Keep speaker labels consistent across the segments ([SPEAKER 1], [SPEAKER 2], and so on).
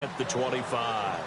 [SPEAKER 1] at the 25.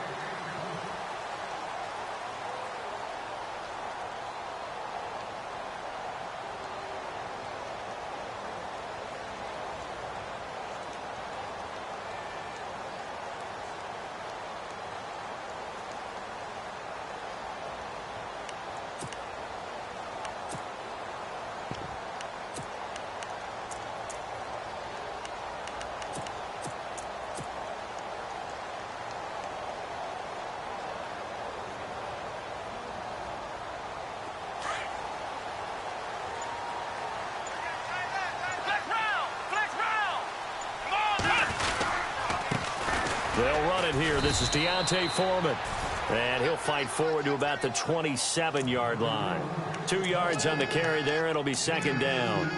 [SPEAKER 1] They'll run it here. This is Deontay Foreman. And he'll fight forward to about the 27-yard line. 2 yards on the carry there. It'll be second down.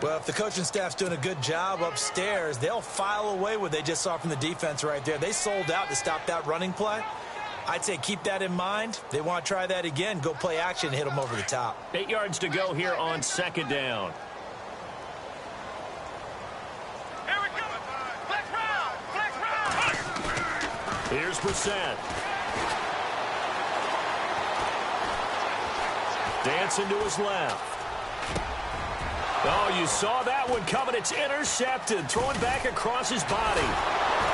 [SPEAKER 2] Well, if the coaching staff's doing a good job upstairs, they'll file away what they just saw from the defense right there. They sold out to stop that running play. I'd say keep that in mind. They want to try that again. Go play action and hit them over the top.
[SPEAKER 1] 8 yards to go here on second down. Here's Brissett. Dancing to his left. Oh, you saw that one coming. It's intercepted. Throwing back across his body.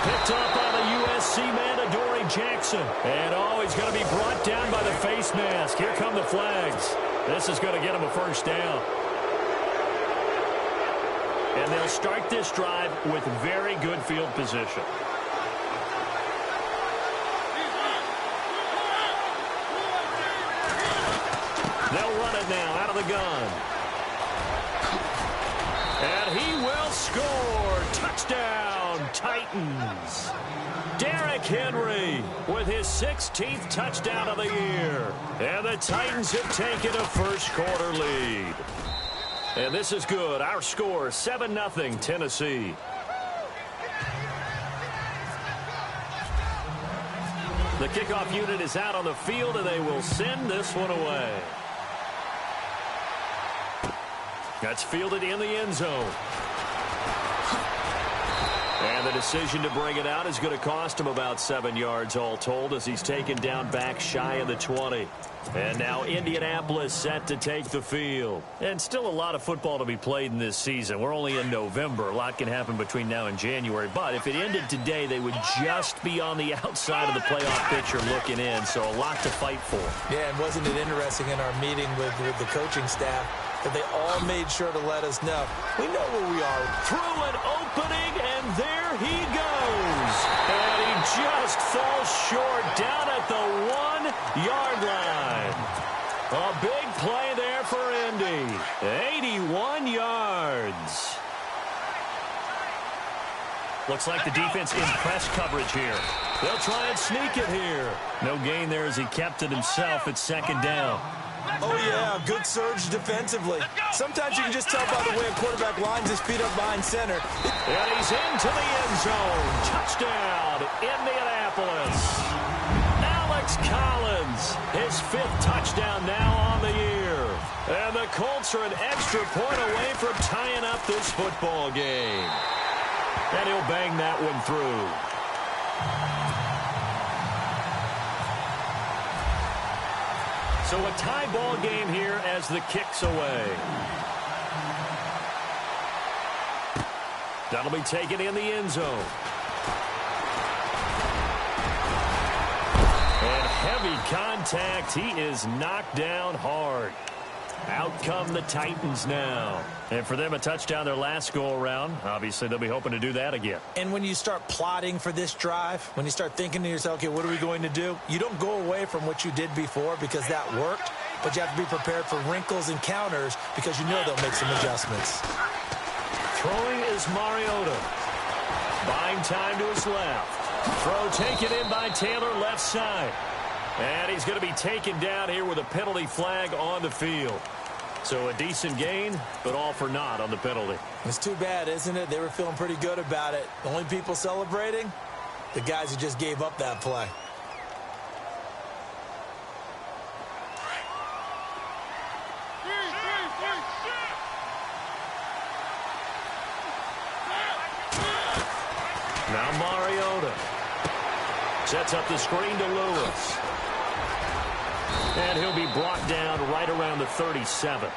[SPEAKER 1] Picked up by the USC man, Adoree Jackson. And, oh, he's going to be brought down by the face mask. Here come the flags. This is going to get him a first down. And they'll start this drive with very good field position. They'll run it now out of the gun. And he will score. Touchdown, Titans. Derrick Henry with his 16th touchdown of the year. And the Titans have taken a first-quarter lead. And this is good. Our score, 7-0 Tennessee. The kickoff unit is out on the field, and they will send this one away. That's fielded in the end zone. And the decision to bring it out is going to cost him about 7 yards all told as he's taken down back shy of the 20. And now Indianapolis set to take the field. And still a lot of football to be played in this season. We're only in November. A lot can happen between now and January. But if it ended today, they would just be on the outside of the playoff picture looking in. So a lot to fight for.
[SPEAKER 2] Yeah, and wasn't it interesting in our meeting with the coaching staff that they all made sure to let us know. We know where we are.
[SPEAKER 1] Through an opening, and there he goes. And he just falls short down at the 1-yard line. A big play there for Indy. 81 yards. Looks like the defense in press coverage here. They'll try and sneak it here. No gain there as he kept it himself at second down.
[SPEAKER 2] Oh, yeah, good surge defensively. Sometimes you can just tell by the way a quarterback lines his feet up behind center.
[SPEAKER 1] And he's into the end zone. Touchdown, Indianapolis. Alex Collins, his 5th touchdown now on the year. And the Colts are an extra point away from tying up this football game. And he'll bang that one through. So a tie ball game here as the kick's away. That'll be taken in the end zone. And heavy contact. He is knocked down hard. Out come the Titans now. And for them, a touchdown their last go-around. Obviously, they'll be hoping to do that again.
[SPEAKER 2] And when you start plotting for this drive, when you start thinking to yourself, okay, what are we going to do? You don't go away from what you did before because that worked, but you have to be prepared for wrinkles and counters because you know they'll make some adjustments.
[SPEAKER 1] Throwing is Mariota. Buying time to his left. Throw taken in by Taylor left side. And he's going to be taken down here with a penalty flag on the field. So a decent gain, but all for naught on the penalty.
[SPEAKER 2] It's too bad, isn't it? They were feeling pretty good about it. The only people celebrating, the guys who just gave up that play. Now Mariota.
[SPEAKER 1] Sets up the screen to Lewis. And he'll be brought down right around the 37.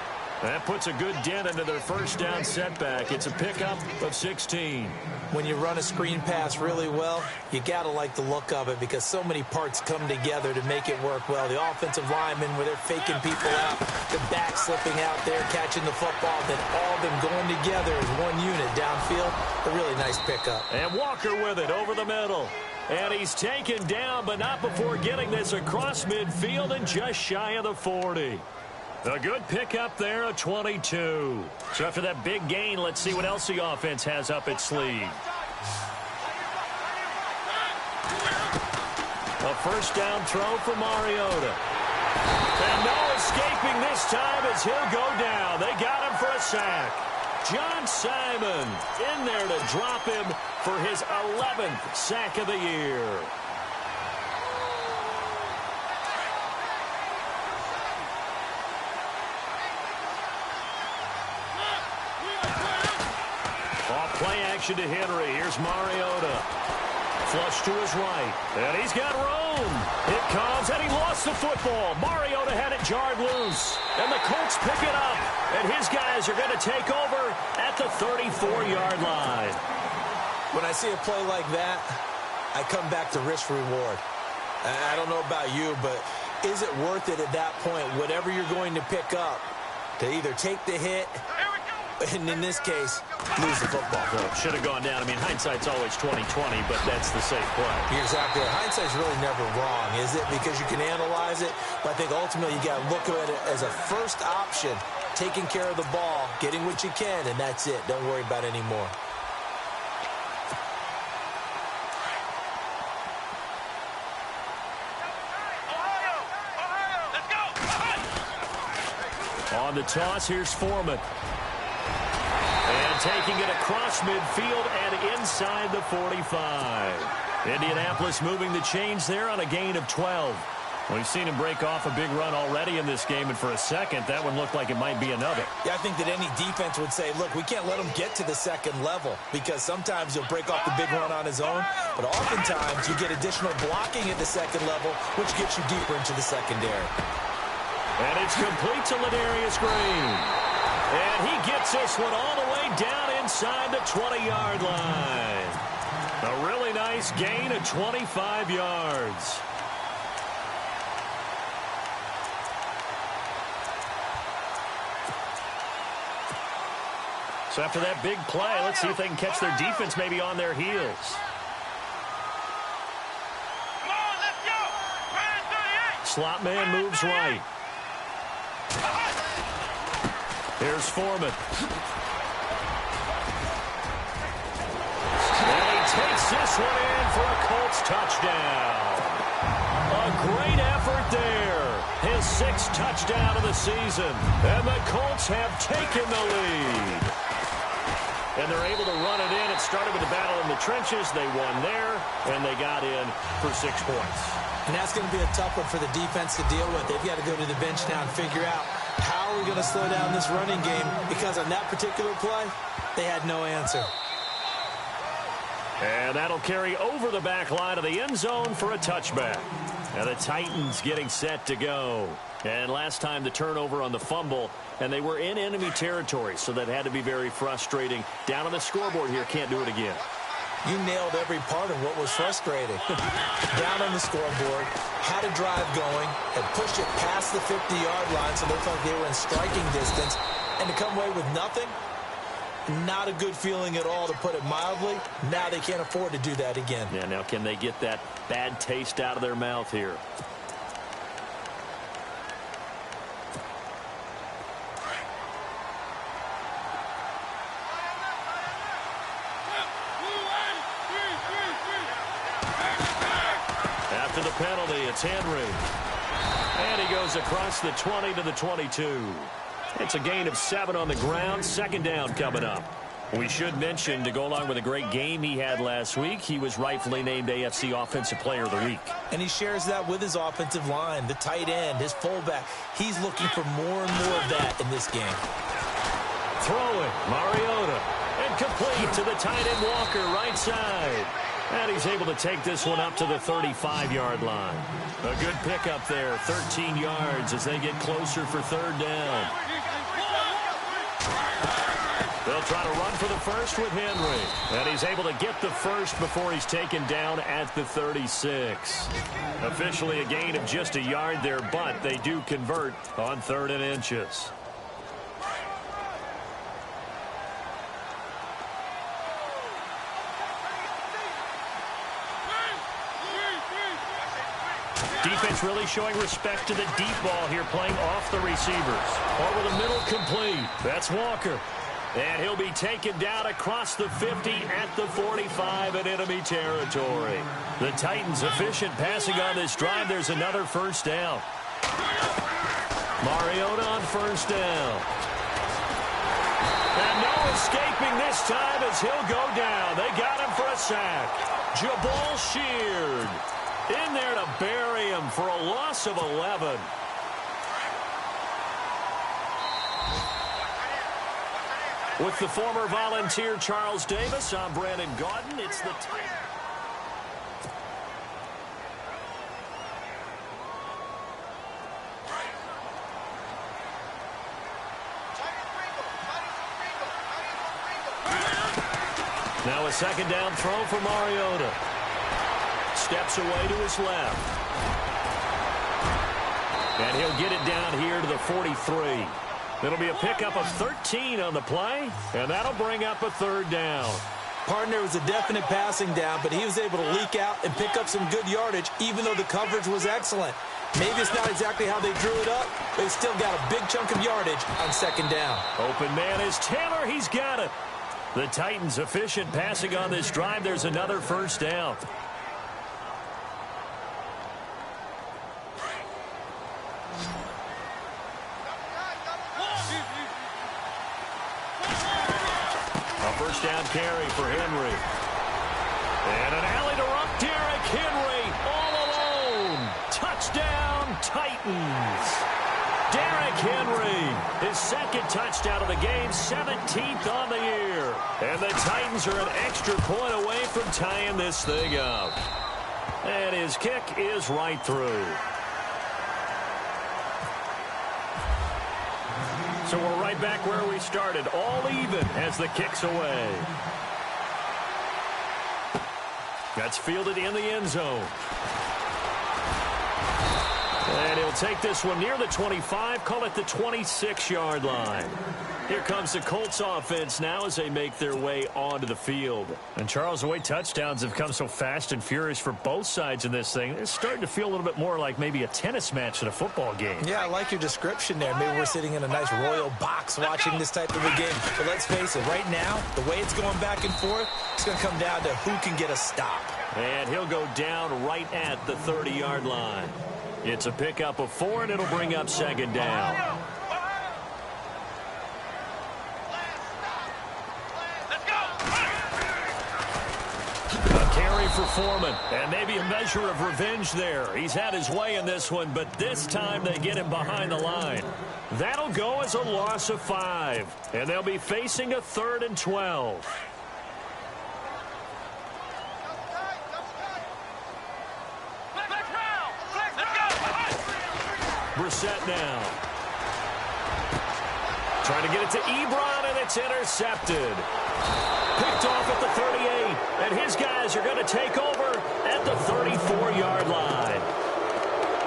[SPEAKER 1] That puts a good dent into their first down setback. It's a pickup of 16.
[SPEAKER 2] When you run a screen pass really well, you got to like the look of it because so many parts come together to make it work well. The offensive linemen, where they're faking people out, the back slipping out there, catching the football, then all of them going together as one unit downfield. A really nice pickup.
[SPEAKER 1] And Walker with it over the middle. And he's taken down, but not before getting this across midfield and just shy of the 40. A good pickup there, a 22. So after that big gain, let's see what else the offense has up its sleeve. A first down throw for Mariota. And no escaping this time as he'll go down. They got him for a sack. John Simon in there to drop him for his 11th sack of the year. Off play action to Henry. Here's Mariota. Flush to his right. And he's got room. It comes, and he lost the football. Mariota had it jarred loose. And the Colts pick it up. And his guys are going to take over at the 34-yard line.
[SPEAKER 2] When I see a play like that, I come back to risk-reward. I don't know about you, but is it worth it at that point, whatever you're going to pick up, to either take the hit, and in this case, lose the football?
[SPEAKER 1] Well, should have gone down. I mean, hindsight's always 20/20, but that's the safe play.
[SPEAKER 2] You're exactly right. Hindsight's really never wrong, is it? Because you can analyze it, but I think ultimately you got to look at it as a first option, taking care of the ball, getting what you can, and that's it. Don't worry about it anymore.
[SPEAKER 1] On the toss, here's Foreman. And taking it across midfield and inside the 45. Indianapolis moving the chains there on a gain of 12. We've seen him break off a big run already in this game, and for a second, that one looked like it might be another.
[SPEAKER 2] Yeah, I think that any defense would say, look, we can't let him get to the second level because sometimes he'll break off the big run on his own, but oftentimes you get additional blocking at the second level, which gets you deeper into the secondary.
[SPEAKER 1] And it's complete to Ladarius Green. And he gets this one all the way down inside the 20-yard line. A really nice gain of 25 yards. So after that big play, let's see if they can catch their defense maybe on their heels.
[SPEAKER 3] Come on, let's go.
[SPEAKER 1] Slot man moves right. Here's Foreman. And he takes this one in for a Colts touchdown. A great effort there. His 6th touchdown of the season. And the Colts have taken the lead. And they're able to run it in. It started with a battle in the trenches. They won there, and they got in for 6 points.
[SPEAKER 2] And that's going to be a tough one for the defense to deal with. They've got to go to the bench now and figure out how are we going to slow down this running game, because on that particular play, they had no answer.
[SPEAKER 1] And that'll carry over the back line of the end zone for a touchback. And the Titans getting set to go. And last time the turnover on the fumble, and they were in enemy territory, so that had to be very frustrating. Down on the scoreboard here, can't do it again.
[SPEAKER 2] You nailed every part of what was frustrating. Down on the scoreboard, had a drive going, had pushed it past the 50-yard line, so it looked like they were in striking distance, and to come away with nothing, not a good feeling at all, to put it mildly. Now they can't afford to do that again.
[SPEAKER 1] Yeah, now can they get that bad taste out of their mouth here? After the penalty, it's Henry. And he goes across the 20 to the 22. It's a gain of 7 on the ground. 2nd down coming up. We should mention, to go along with a great game he had last week, he was rightfully named AFC Offensive Player of the Week.
[SPEAKER 2] And he shares that with his offensive line, the tight end, his fullback. He's looking for more and more of that in this game.
[SPEAKER 1] Throwing, Mariota. And complete to the tight end Walker, right side. And he's able to take this one up to the 35-yard line. A good pickup there, 13 yards as they get closer for third down. They'll try to run for the first with Henry. And he's able to get the first before he's taken down at the 36. Officially a gain of just a yard there, but they do convert on 3rd and inches. Defense really showing respect to the deep ball here, playing off the receivers. Over the middle, complete. That's Walker. And he'll be taken down across the 50 at the 45 in enemy territory. The Titans efficient passing on this drive. There's another first down. Mariota on first down. And no escaping this time as he'll go down. They got him for a sack. Jabal Sheard in there to bury him for a loss of 11. With the former Volunteer Charles Davis, I'm Brandon Gaudin. It's the Titans. Now a second down throw for Mariota. Steps away to his left. And he'll get it down here to the 43. It'll be a pickup of 13 on the play, and that'll bring up a third down.
[SPEAKER 2] Partner was a definite passing down, but he was able to leak out and pick up some good yardage, even though the coverage was excellent. Maybe it's not exactly how they drew it up, but he's still got a big chunk of yardage on second down.
[SPEAKER 1] Open man is Taylor. He's got it. The Titans efficient passing on this drive. There's another first down. First down carry for Henry. And an alley to run. Derrick Henry all alone. Touchdown, Titans. Derrick Henry, his second touchdown of the game, 17th on the year. And the Titans are an extra point away from tying this thing up. And his kick is right through. So we're right back where we started, all even as the kick's away. That's fielded in the end zone. And he'll take this one near the 25, call it the 26-yard line. Here comes the Colts offense now as they make their way onto the field. And, Charles, the way touchdowns have come so fast and furious for both sides in this thing, it's starting to feel a little bit more like maybe a tennis match than a football game. Yeah, I like your description there. Maybe we're sitting in a nice royal box watching this type of a game. But let's face it, right now, the way it's going back and forth, it's going to come down to who can get a stop. And he'll go down right at the 30-yard line. It's a pickup of 4, and it'll bring up second down. For Foreman, and maybe a measure of revenge there. He's had his way in this one, but this time they get him behind the line. That'll go as a loss of 5, and they'll be facing a 3rd and 12. Brissett now. Trying to get it to Ebron, and it's intercepted. Picked off at the 38, and his guys are going to take over at the 34-yard line.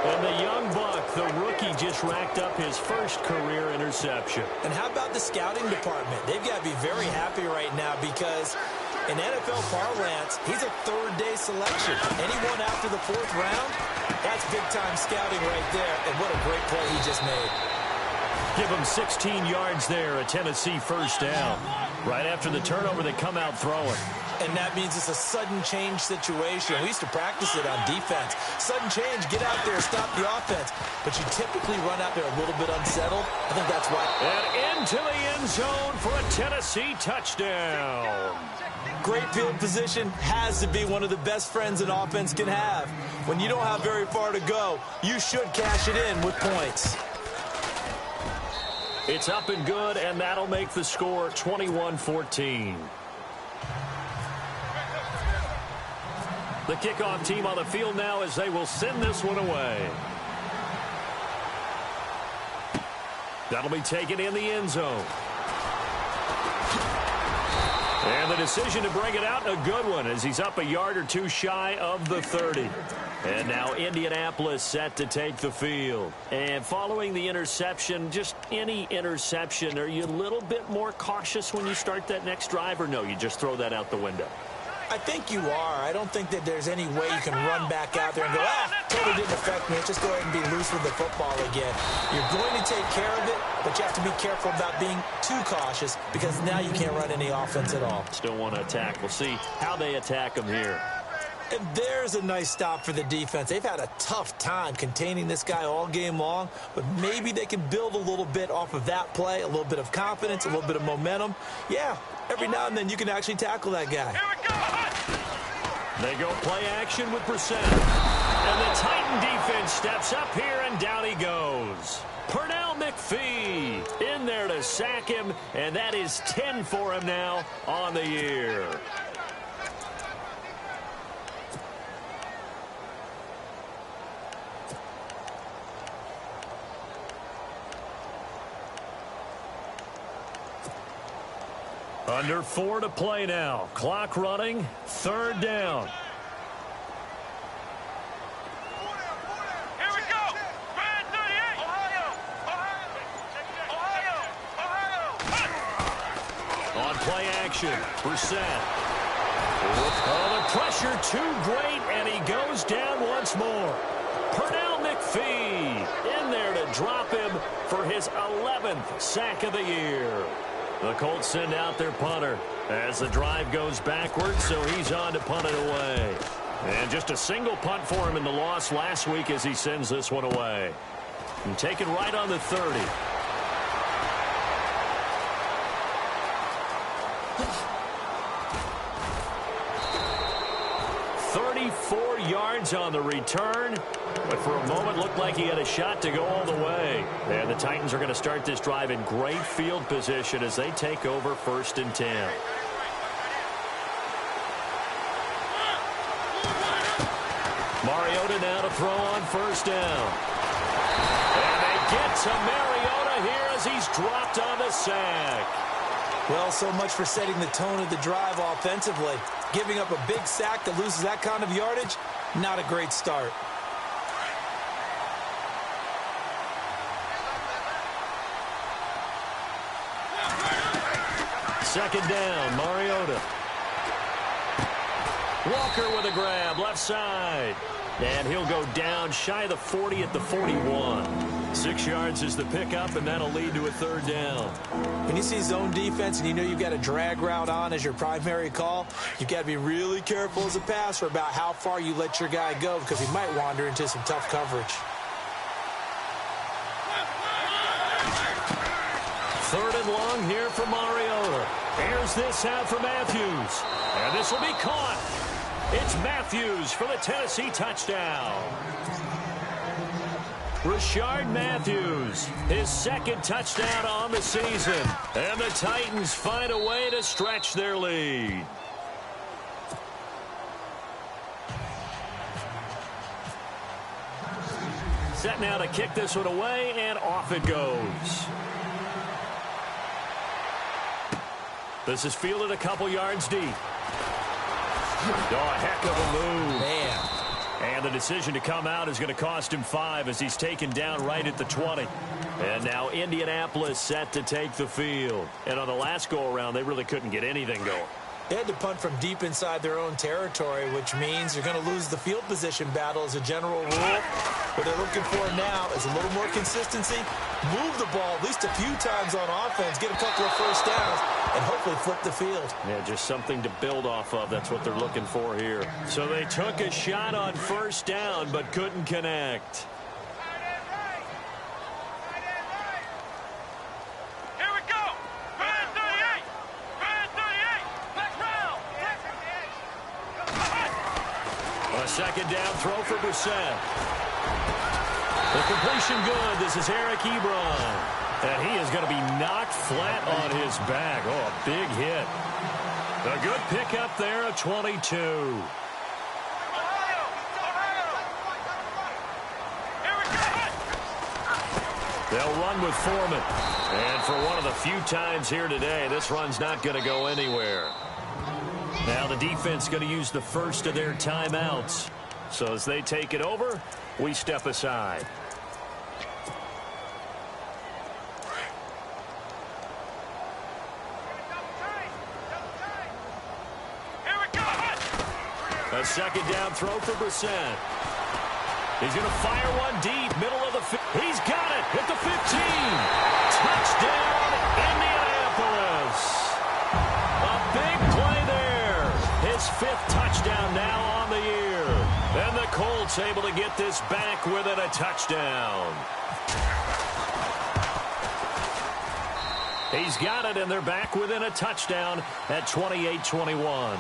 [SPEAKER 1] And the young buck, the rookie, just racked up his first career interception. And how about the scouting department? They've got to be very happy right now because in NFL parlance, he's a third-day selection. Anyone after the 4th round, that's big-time scouting right there, and what a great play he just made. Give him 16 yards there, a Tennessee first down. Right after the turnover, they come out throwing. And that means it's a sudden change situation. We used to practice it on defense. Sudden change, get out there, stop the offense. But you typically run out there a little bit unsettled. I think that's why. And into the end zone for a Tennessee touchdown. Great field position has to be one of the best friends an offense can have. When you don't have very far to go, you should cash it in with points. It's up and good, and that'll make the score 21-14. The kickoff team on the field now as they will send this one away. That'll be taken in the end zone. And the decision to bring it out, a good one, as he's up a yard or two shy of the 30. And now Indianapolis set to take the field. And following the interception, just any interception, are you a little bit more cautious when you start that next drive, or no, you just throw that out the window?
[SPEAKER 2] I think you are. I don't think that there's any way you can run back out there and go, totally didn't affect me. Let's just go ahead and be loose with the football again. You're going to take care of it, but you have to be careful about being too cautious because now you can't run any offense at all.
[SPEAKER 1] Still want to attack. We'll see how they attack them here.
[SPEAKER 2] And there's a nice stop for the defense. They've had a tough time containing this guy all game long, but maybe they can build a little bit off of that play, a little bit of confidence, a little bit of momentum. Yeah, every now and then you can actually tackle that guy.
[SPEAKER 1] They go play action with Brissett. And the Titan defense steps up here, and down he goes. Pernell McPhee in there to sack him, and that is 10 for him now on the year. Under 4 to play now. Clock running. 3rd down.
[SPEAKER 3] Here we go. Brand 38. Ohio.
[SPEAKER 1] On play action. Brissett. Oh, the pressure too great, and he goes down once more. Pernell McPhee in there to drop him for his 11th sack of the year. The Colts send out their punter as the drive goes backwards, so he's on to punt it away. And just a single punt for him in the loss last week as he sends this one away. And taken right on the 30. Yards on the return, but for a moment looked like he had a shot to go all the way. And the Titans are going to start this drive in great field position as they take over 1st and 10. Mariota now to throw on 1st down. And they get to Mariota here as he's dropped on the sack.
[SPEAKER 2] Well, so much for setting the tone of the drive offensively. Giving up a big sack that loses that kind of yardage, not a great start.
[SPEAKER 1] Second down, Mariota. Walker with a grab, left side. And he'll go down shy of the 40 at the 41. 6 yards is the pickup, and that'll lead to a 3rd down.
[SPEAKER 2] When you see zone defense and you know you've got a drag route on as your primary call, you've got to be really careful as a passer about how far you let your guy go because he might wander into some tough coverage.
[SPEAKER 1] 3rd and long here for Mariota. Here's this out for Matthews. And this will be caught. It's Matthews for the Tennessee touchdown. Rashard Matthews, his 2nd touchdown on the season. And the Titans find a way to stretch their lead. Set now to kick this one away, and off it goes. This is fielded a couple yards deep. Oh, a heck of a move.
[SPEAKER 2] Man.
[SPEAKER 1] And the decision to come out is going to cost him 5 as he's taken down right at the 20. And now Indianapolis set to take the field. And on the last go-around, they really couldn't get anything going.
[SPEAKER 2] They had to punt from deep inside their own territory, which means you're going to lose the field position battle as a general rule. What they're looking for now is a little more consistency, move the ball at least a few times on offense, get a couple of 1st downs, and hopefully flip the field.
[SPEAKER 1] Yeah, just something to build off of. That's what they're looking for here. So they took a shot on 1st down, but couldn't connect. Second down throw for Brissett. The completion good. This is Eric Ebron. And he is going to be knocked flat on his back. Oh, a big hit. A good pickup there, a 22. They'll run with Foreman. And for one of the few times here today, this run's not going to go anywhere. Now the defense going to use the first of their timeouts. So as they take it over, we step aside. A second down throw for Brissett. He's going to fire one deep, middle of the field. He's got it at the 15. Touchdown, Indianapolis. A big play there. His 5th touchdown now on the year. And the Colts able to get this back within a touchdown. He's got it, and they're back within a touchdown at 28-21.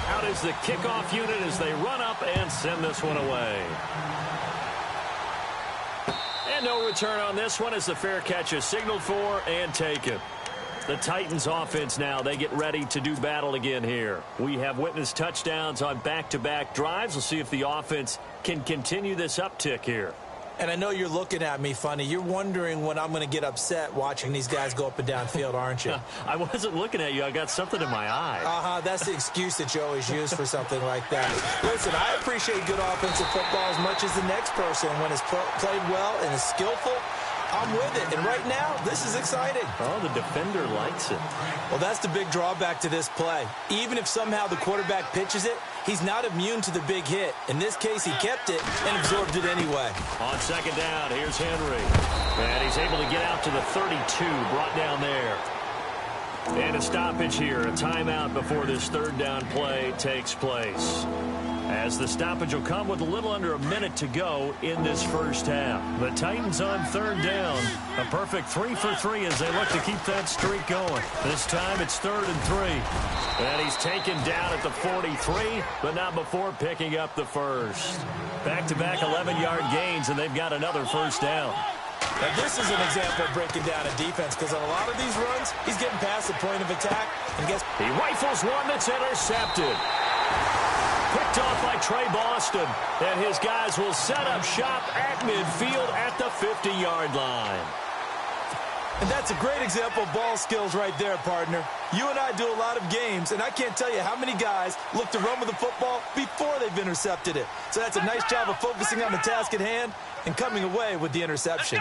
[SPEAKER 1] Out is the kickoff unit as they run up and send this one away. And no return on this one as the fair catch is signaled for and taken. The Titans offense now, they get ready to do battle again here. We have witnessed touchdowns on back-to-back drives. We'll see if the offense can continue this uptick here.
[SPEAKER 2] And I know you're looking at me funny. You're wondering when I'm going to get upset watching these guys go up and down field, aren't you?
[SPEAKER 1] I wasn't looking at you. I got something in my eye.
[SPEAKER 2] That's the excuse that you always use for something like that. Listen, I appreciate good offensive football as much as the next person. When it's played well and is skillful, I'm with it. And right now, this is exciting.
[SPEAKER 1] Oh, the defender likes it.
[SPEAKER 2] Well, that's the big drawback to this play. Even if somehow the quarterback pitches it, he's not immune to the big hit. In this case, he kept it and absorbed it anyway.
[SPEAKER 1] On second down, here's Henry. And he's able to get out to the 32, brought down there. And a stoppage here, a timeout before this third down play takes place. As the stoppage will come with a little under a minute to go in this first half. The Titans on third down. A perfect 3 for 3 as they look to keep that streak going. This time it's 3rd and 3. And he's taken down at the 43, but not before picking up the first. Back-to-back 11-yard gains, and they've got another first down.
[SPEAKER 2] Now, this is an example of breaking down a defense because on a lot of these runs, he's getting past the point of attack. And guess
[SPEAKER 1] he rifles one that's intercepted. Picked off by Trey Boston. And his guys will set up shop at midfield at the 50-yard line.
[SPEAKER 2] And that's a great example of ball skills right there, partner. You and I do a lot of games, and I can't tell you how many guys look to run with the football before they've intercepted it. So that's a nice job of focusing on the task at hand and coming away with the interception.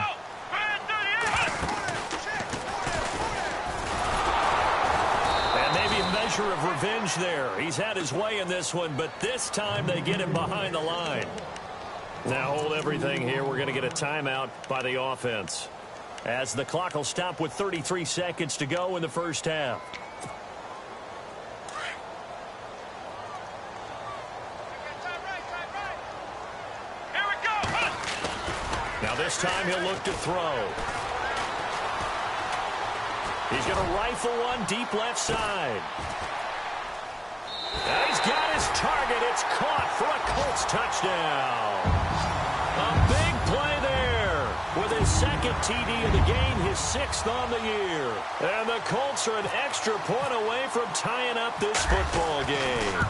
[SPEAKER 1] Measure of revenge there. He's had his way in this one, but this time they get him behind the line. Now hold everything here. We're going to get a timeout by the offense, as the clock will stop with 33 seconds to go in the first half.
[SPEAKER 3] Here we go.
[SPEAKER 1] Now this time he'll look to throw. He's going to rifle one deep left side. And he's got his target. It's caught for a Colts touchdown. A big play there with his second TD of the game, his 6th on the year. And the Colts are an extra point away from tying up this football game.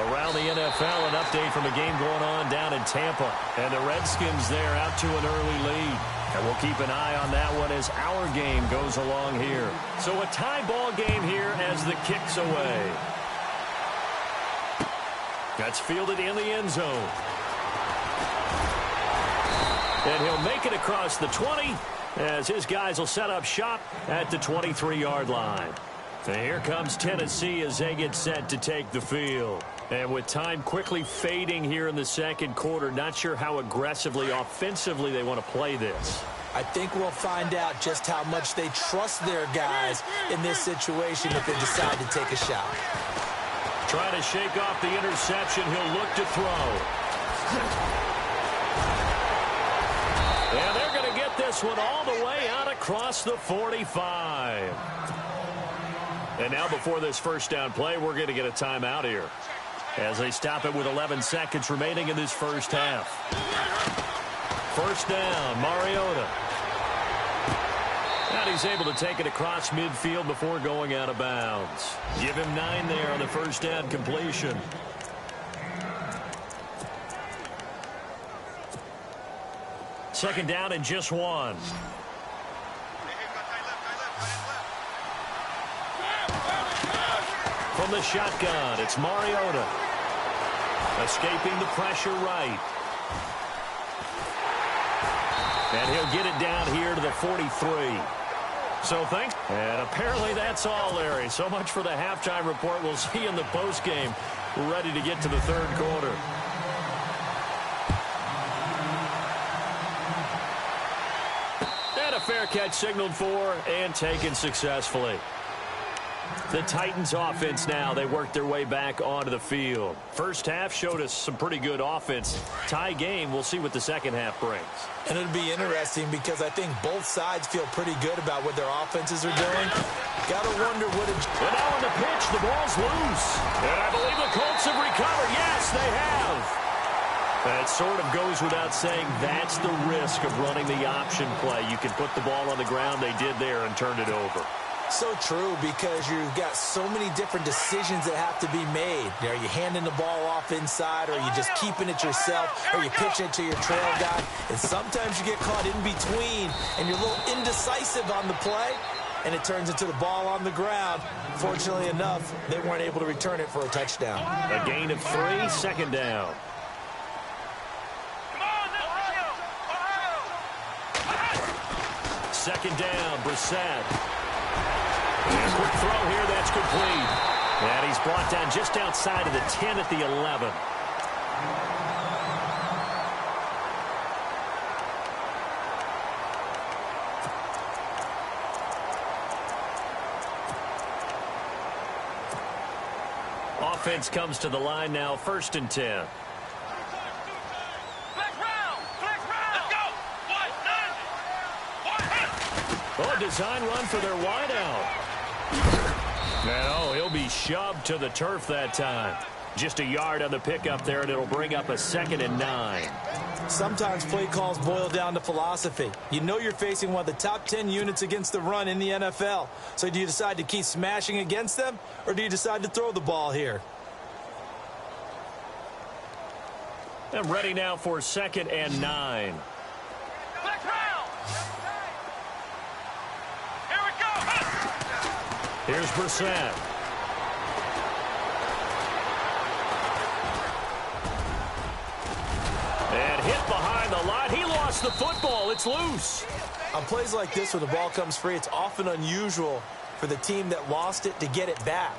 [SPEAKER 1] Around the NFL, an update from a game going on down in Tampa. And the Redskins there out to an early lead. And we'll keep an eye on that one as our game goes along here. So a tie ball game here as the kick's away. That's fielded in the end zone. And he'll make it across the 20 as his guys will set up shop at the 23-yard line. And here comes Tennessee as they get set to take the field. And with time quickly fading here in the second quarter, not sure how aggressively, offensively they want to play this.
[SPEAKER 2] I think we'll find out just how much they trust their guys in this situation if they decide to take a shot.
[SPEAKER 1] Trying to shake off the interception. He'll look to throw. And they're going to get this one all the way out across the 45. And now before this first down play, we're going to get a timeout here as they stop it with 11 seconds remaining in this first half. First down, Mariota. And he's able to take it across midfield before going out of bounds. Give him 9 there on the first down completion. Second down and just one. From the shotgun, it's Mariota. Escaping the pressure right. And he'll get it down here to the 43. And apparently that's all, Larry. So much for the halftime report. We'll see in the postgame. We're ready to get to the third quarter. And a fair catch signaled for and taken successfully. The Titans offense now, they worked their way back onto the field. First half showed us some pretty good offense. Tie game, we'll see what the second half brings.
[SPEAKER 2] And it'll be interesting because I think both sides feel pretty good about what their offenses are doing. Got to wonder what it...
[SPEAKER 1] And now on the pitch, the ball's loose. And I believe the Colts have recovered. Yes, they have. That sort of goes without saying. That's the risk of running the option play. You can put the ball on the ground. They did there and turned it over.
[SPEAKER 2] So true, because you've got so many different decisions that have to be made. Are you handing the ball off inside, or are you just keeping it yourself, or you pitch it to your trail guy? And sometimes you get caught in between, and you're a little indecisive on the play, and it turns into the ball on the ground. Fortunately enough, they weren't able to return it for a touchdown.
[SPEAKER 1] A gain of 3, second down. Second down, Brissett. And quick throw here, that's complete. And he's brought down just outside of the 10 at the 11. Offense comes to the line now, 1st and 10. Oh, design run for their wideout. No, he'll be shoved to the turf that time. Just a yard on the pickup there, and it'll bring up a 2nd and 9.
[SPEAKER 2] Sometimes play calls boil down to philosophy. You know you're facing one of the top 10 units against the run in the NFL. So do you decide to keep smashing against them, or do you decide to throw the ball here?
[SPEAKER 1] And ready now for 2nd and 9. Here's Brissett. And hit behind the line. He lost the football. It's loose.
[SPEAKER 2] On plays like this where the ball comes free, it's often unusual for the team that lost it to get it back.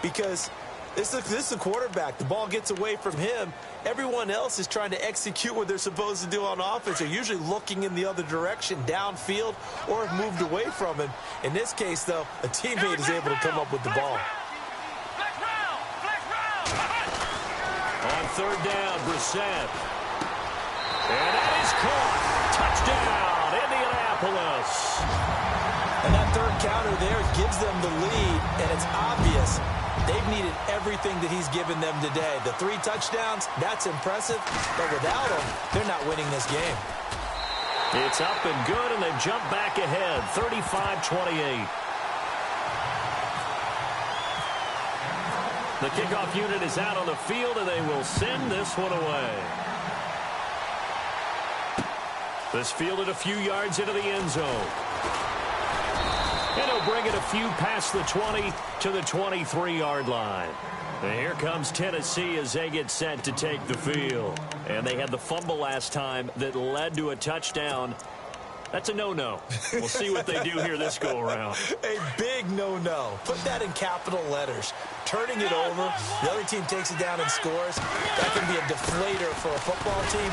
[SPEAKER 2] Because this is the quarterback. The ball gets away from him. Everyone else is trying to execute what they're supposed to do on offense. They're usually looking in the other direction, downfield, or have moved away from him. In this case, though, a teammate is able to come up with the ball.
[SPEAKER 1] On 3rd down, Brissett. And that is caught. Touchdown, Indianapolis.
[SPEAKER 2] And that 3rd counter there gives them the lead, and it's obvious they've needed everything that he's given them today. The 3 touchdowns, that's impressive, but without him, they're not winning this game.
[SPEAKER 1] It's up and good, and they've jumped back ahead, 35-28. The kickoff unit is out on the field, and they will send this one away. This fielded a few yards into the end zone. And he'll bring it a few past the 20 to the 23-yard line. And here comes Tennessee as they get set to take the field. And they had the fumble last time that led to a touchdown. That's a no-no. We'll see what they do here this go-around.
[SPEAKER 2] A big no-no. Put that in capital letters. Turning it over, the other team takes it down and scores. That can be a deflator for a football team.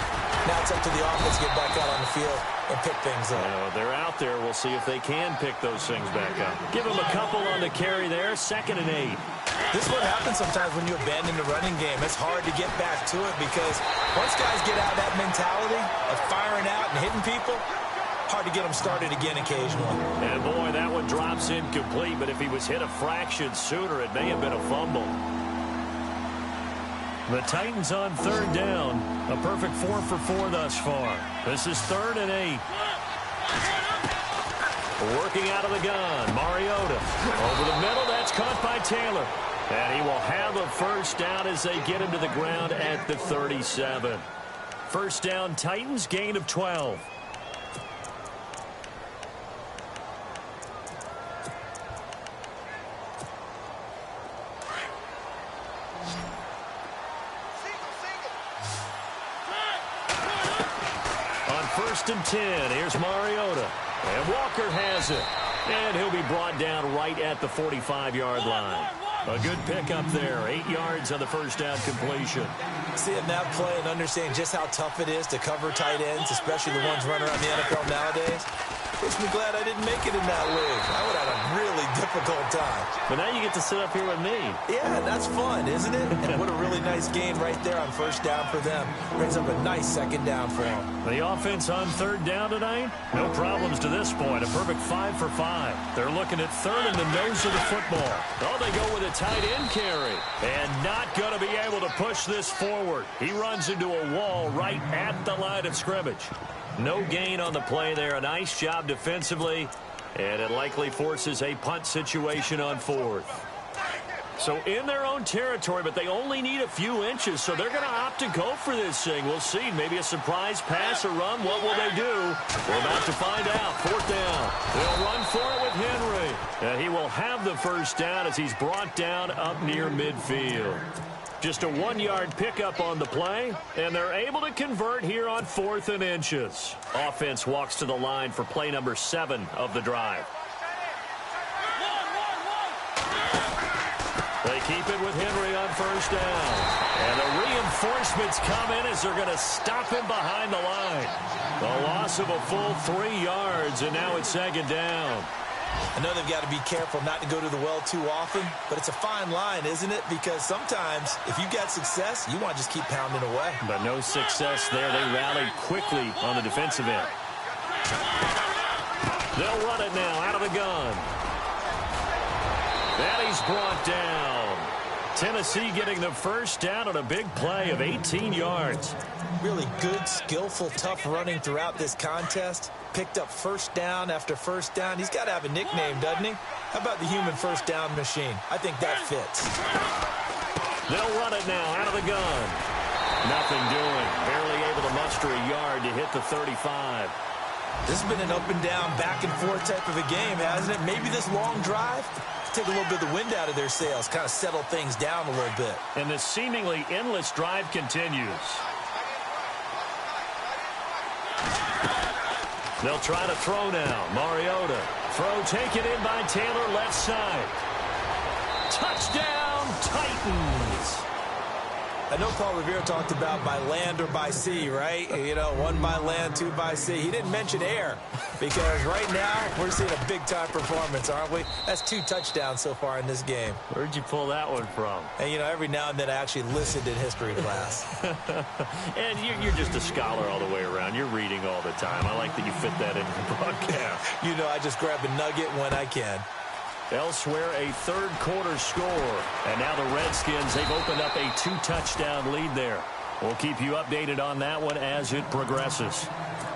[SPEAKER 2] Now it's up to the offense to get back out on the field and pick things up.
[SPEAKER 1] They're out there. We'll see if they can pick those things back up. Give them a couple on the carry there. 2nd and 8.
[SPEAKER 2] This is what happens sometimes when you abandon the running game. It's hard to get back to it because once guys get out of that mentality of firing out and hitting people, hard to get them started again occasionally.
[SPEAKER 1] And boy, that one drops incomplete, but if he was hit a fraction sooner, it may have been a fumble. The Titans on 3rd down. A perfect 4 for 4 thus far. This is 3rd and 8. Working out of the gun, Mariota. Over the middle, that's caught by Taylor. And he will have a 1st down as they get him to the ground at the 37. 1st down, Titans, gain of 12. 1st and 10. Here's Mariota. And Walker has it. And he'll be brought down right at the 45-yard line. A good pickup there. 8 yards on the first down completion.
[SPEAKER 2] Seeing that play and understanding just how tough it is to cover tight ends, especially the ones running around the NFL nowadays, makes me glad I didn't make it in that league. I would have had a really difficult time.
[SPEAKER 1] But now you get to sit up here with me.
[SPEAKER 2] Yeah, that's fun, isn't it? And what a really nice gain right there on first down for them. Brings up a nice second down for them.
[SPEAKER 1] The offense on 3rd down tonight, no problems to this point. A perfect 5 for 5. They're looking at 3rd in the nose of the football. Oh, they go with a tight end carry. And not going to be able to push this forward. He runs into a wall right at the line of scrimmage. No gain on the play there. A nice job defensively. And it likely forces a punt situation on 4th. So in their own territory, but they only need a few inches, so they're going to opt to go for this thing. We'll see. Maybe a surprise pass or run. What will they do? We're about to find out. 4th down. They'll run for it with Henry. He will have the first down as he's brought down up near midfield. Just a 1-yard pickup on the play, and they're able to convert here on 4th and inches. Offense walks to the line for play number 7 of the drive. They keep it with Henry on first down. And the reinforcements come in as they're going to stop him behind the line. The loss of a full 3 yards, and now it's 2nd down.
[SPEAKER 2] I know they've got to be careful not to go to the well too often, but it's a fine line, isn't it? Because sometimes if you got success, you want to just keep pounding away.
[SPEAKER 1] But no success there. They rallied quickly on the defensive end. They'll run it now out of the gun. And he's brought down. Tennessee getting the first down on a big play of 18 yards.
[SPEAKER 2] Really good, skillful, tough running throughout this contest. Picked up first down after first down. He's got to have a nickname, doesn't he? How about the human first down machine? I think that fits.
[SPEAKER 1] They'll run it now out of the gun. Nothing doing. Barely able to muster a yard to hit the 35.
[SPEAKER 2] This has been an up and down, back and forth type of a game, hasn't it? Maybe this long drive take a little bit of the wind out of their sails, kind of settle things down a little bit.
[SPEAKER 1] And the seemingly endless drive continues. They'll try to throw now. Mariota. Throw taken in by Taylor, left side. Touchdown, Titans.
[SPEAKER 2] I know Paul Revere talked about by land or by sea, right? You know, 1 by land, 2 by sea. He didn't mention air because right now we're seeing a big-time performance, aren't we? That's 2 touchdowns so far in this game.
[SPEAKER 1] Where'd you pull that one from?
[SPEAKER 2] And, you know, every now and then I actually listened in history class.
[SPEAKER 1] And you're just a scholar all the way around. You're reading all the time. I like that you fit that into the broadcast.
[SPEAKER 2] You know, I just grab a nugget when I can.
[SPEAKER 1] Elsewhere, a third-quarter score. And now the Redskins, they've opened up a 2-touchdown lead there. We'll keep you updated on that one as it progresses.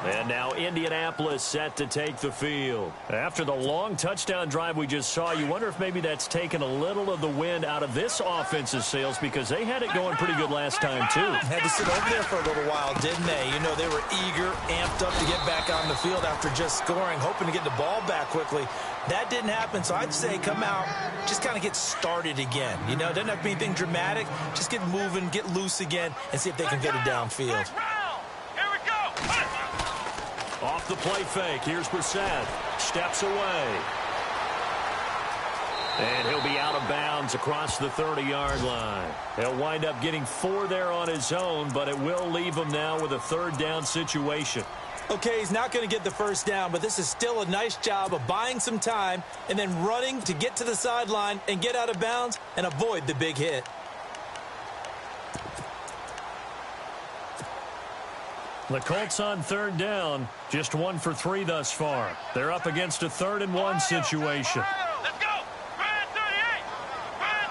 [SPEAKER 1] And now Indianapolis set to take the field. After the long touchdown drive we just saw, you wonder if maybe that's taken a little of the wind out of this offense's sails because they had it going pretty good last time, too.
[SPEAKER 2] Had to sit over there for a little while, didn't they? You know, they were eager, amped up to get back on the field after just scoring, hoping to get the ball back quickly. That didn't happen, so I'd say come out, just kind of get started again. You know, doesn't have to be anything dramatic. Just get moving, get loose again, and see if they can get it downfield.
[SPEAKER 3] Here we go.
[SPEAKER 1] Off the play fake, here's Brissett. Steps away. And he'll be out of bounds across the 30-yard line. He'll wind up getting 4 there on his own, but it will leave him now with a 3rd down situation.
[SPEAKER 2] Okay, he's not going to get the first down, but this is still a nice job of buying some time and then running to get to the sideline and get out of bounds and avoid the big hit.
[SPEAKER 1] The Colts on 3rd down, just 1 for 3 thus far. They're up against a 3rd and 1 situation.
[SPEAKER 3] Let's go. Brand 38. Brand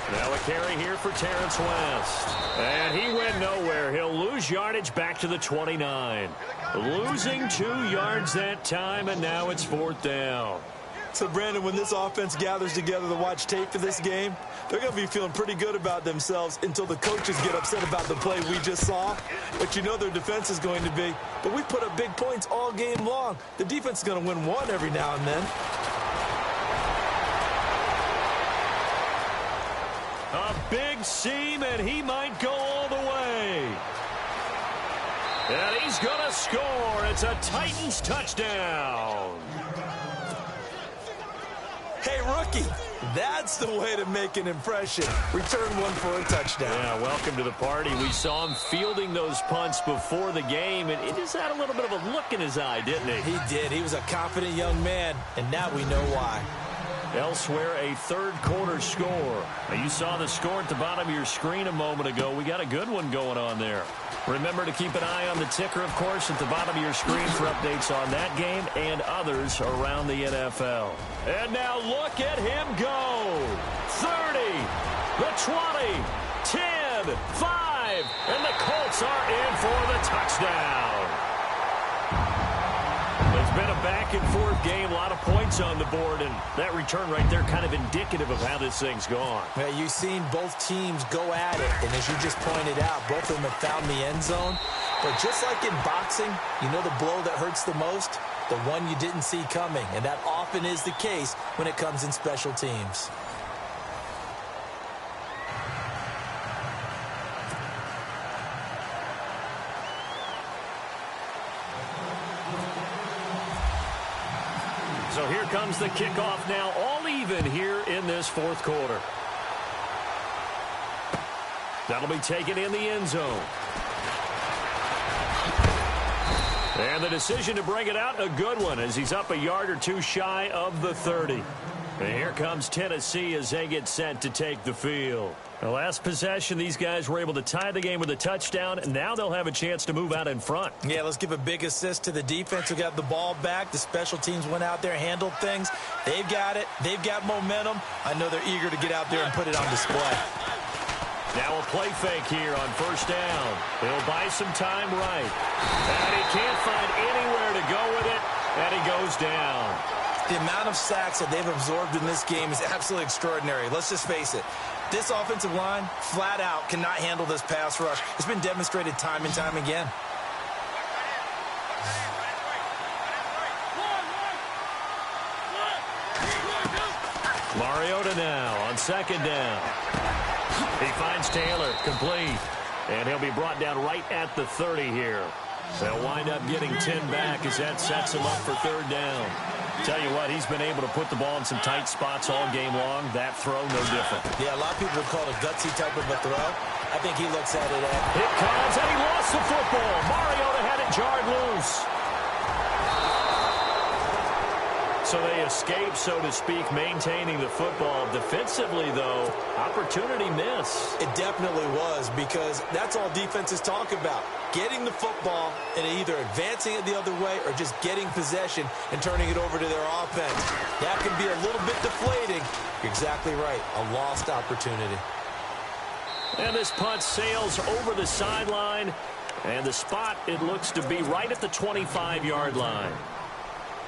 [SPEAKER 3] 38.
[SPEAKER 1] Now a carry here for Terrence West. And he went nowhere. He'll lose yardage back to the 29. Losing 2 yards that time, and now it's 4th down.
[SPEAKER 2] So, Brandon, when this offense gathers together to watch tape for this game, they're going to be feeling pretty good about themselves until the coaches get upset about the play we just saw. But you know their defense is going to be. But we put up big points all game long. The defense is going to win one every now and then.
[SPEAKER 1] A big seam, and he might go all the way. And he's going to score. It's a Titans touchdown.
[SPEAKER 2] Hey, rookie, that's the way to make an impression. Return one for a touchdown.
[SPEAKER 1] Yeah, welcome to the party. We saw him fielding those punts before the game, and it just had a little bit of a look in his eye, didn't he?
[SPEAKER 2] He did. He was a confident young man, and now we know why.
[SPEAKER 1] Elsewhere, a third-quarter score. Now, you saw the score at the bottom of your screen a moment ago. We got a good one going on there. Remember to keep an eye on the ticker, of course, at the bottom of your screen for updates on that game and others around the NFL. And now look at him go. 30, the 20, 10, 5, and the Colts are in for the touchdown. It's been a back-and-forth game, a lot of points on the board, and that return right there kind of indicative of how this thing's gone.
[SPEAKER 2] Yeah, you've seen both teams go at it, and as you just pointed out, both of them have found the end zone. But just like in boxing, you know the blow that hurts the most? The one you didn't see coming, and that often is the case when it comes in special teams.
[SPEAKER 1] So here comes the kickoff now, all even here in this fourth quarter. That'll be taken in the end zone. And the decision to bring it out, a good one, as he's up a yard or two shy of the 30. And here comes Tennessee as they get set to take the field. The last possession, these guys were able to tie the game with a touchdown, and now they'll have a chance to move out in front.
[SPEAKER 2] Yeah, let's give a big assist to the defense who got the ball back. The special teams went out there, handled things. They've got it. They've got momentum. I know they're eager to get out there and put it on display.
[SPEAKER 1] Now a play fake here on first down. He'll buy some time right. And he can't find anywhere to go with it, and he goes down.
[SPEAKER 2] The amount of sacks that they've absorbed in this game is absolutely extraordinary. Let's just face it. This offensive line, flat out, cannot handle this pass rush. It's been demonstrated time and time again.
[SPEAKER 1] Mariota now on second down. He finds Taylor, complete. And he'll be brought down right at the 30 here. They'll wind up getting 10 back as that sets him up for third down. Tell you what, he's been able to put the ball in some tight spots all game long. That throw, no different.
[SPEAKER 2] Yeah, a lot of people would call it a gutsy type of a throw. I think he looks at it as...
[SPEAKER 1] It comes, and he lost the football. Mariota had it jarred loose. So they escape, so to speak, maintaining the football. Defensively, though, opportunity miss.
[SPEAKER 2] It definitely was, because that's all defenses talk about. Getting the football and either advancing it the other way or just getting possession and turning it over to their offense. That can be a little bit deflating. You're exactly right. A lost opportunity.
[SPEAKER 1] And this punt sails over the sideline. And the spot, it looks to be right at the 25-yard line.